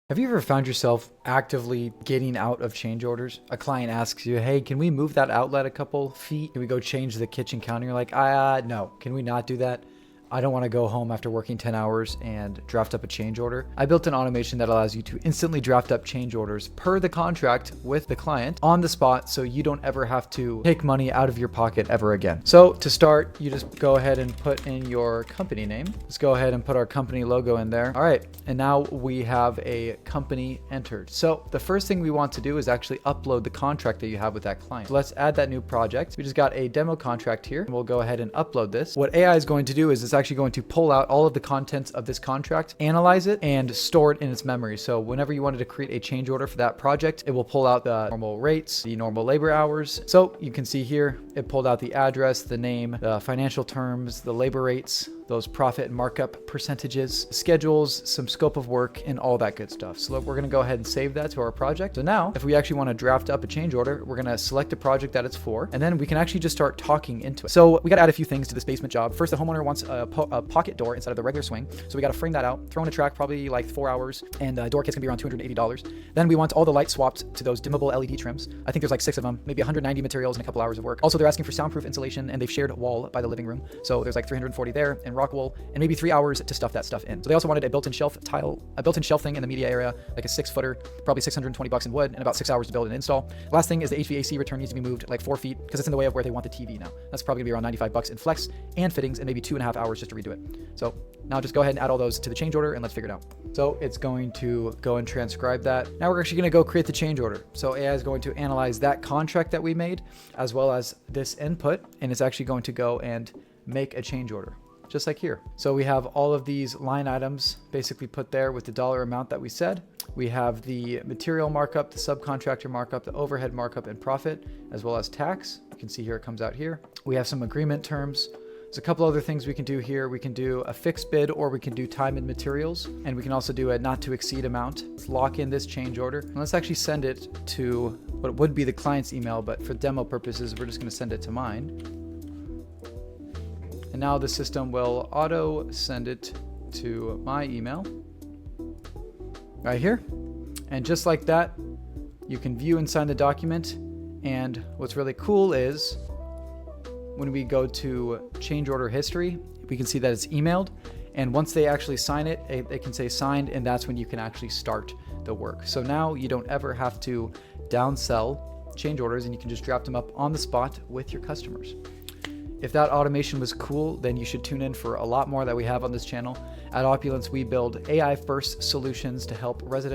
Have you ever found yourself actively getting out of change orders? A client asks you, hey, can we move that outlet a couple feet? Can we go change the kitchen counter? You're like, no, can we not do that? I don't want to go home after working 10 hours and draft up a change order. I built an automation that allows you to instantly draft up change orders per the contract with the client on the spot, so you don't ever have to take money out of your pocket ever again. So to start, you just go ahead and put in your company name. Let's go ahead and put our company logo in there. All right, and now we have a company entered. So the first thing we want to do is actually upload the contract that you have with that client. So let's add that new project. We just got a demo contract here. We'll go ahead and upload this. What AI is going to do is it's actually going to pull out all of the contents of this contract, analyze it, and store it in its memory. So whenever you wanted to create a change order for that project, it will pull out the normal rates, the normal labor hours. So you can see here, it pulled out the address, the name, the financial terms, the labor rates, those profit and markup percentages, schedules, some scope of work, and all that good stuff. So we're gonna go ahead and save that to our project. So now, if we actually wanna draft up a change order, we're gonna select a project that it's for, and then we can actually just start talking into it. So we gotta add a few things to this basement job. First, the homeowner wants a pocket door instead of the regular swing. So we gotta frame that out, throw in a track, probably like 4 hours, and door kit's gonna be around $280. Then we want all the lights swapped to those dimmable LED trims. I think there's like 6 of them, maybe 190 materials and a couple hours of work. Also, they're asking for soundproof insulation, and they've shared a wall by the living room. So there's like 340 there, and rock wool, and maybe 3 hours to stuff that stuff in. So they also wanted a built-in shelf thing in the media area, like a 6-footer, probably $620 in wood, and about 6 hours to build and install. Last thing is the HVAC return needs to be moved like 4 feet because it's in the way of where they want the TV now. That's probably gonna be around $95 in flex and fittings, and maybe 2.5 hours just to redo it. So now just go ahead and add all those to the change order, and let's figure it out. So it's going to go and transcribe that. Now we're actually gonna go create the change order. So AI is going to analyze that contract that we made, as well as this input, and it's actually going to go and make a change order, just like here. So we have all of these line items basically put there with the dollar amount that we said. We have the material markup, the subcontractor markup, the overhead markup and profit, as well as tax. You can see here, it comes out here. We have some agreement terms. There's a couple other things we can do here. We can do a fixed bid, or we can do time and materials. And we can also do a not to exceed amount. Let's lock in this change order. And let's actually send it to what would be the client's email, but for demo purposes, we're just gonna send it to mine. And now the system will auto send it to my email right here. And just like that, you can view and sign the document. And what's really cool is when we go to change order history, we can see that it's emailed. And once they actually sign it, they can say signed, and that's when you can actually start the work. So now you don't ever have to downsell change orders, and you can just draft them up on the spot with your customers. If that automation was cool, then you should tune in for a lot more that we have on this channel. At Opulence, we build AI-first solutions to help residential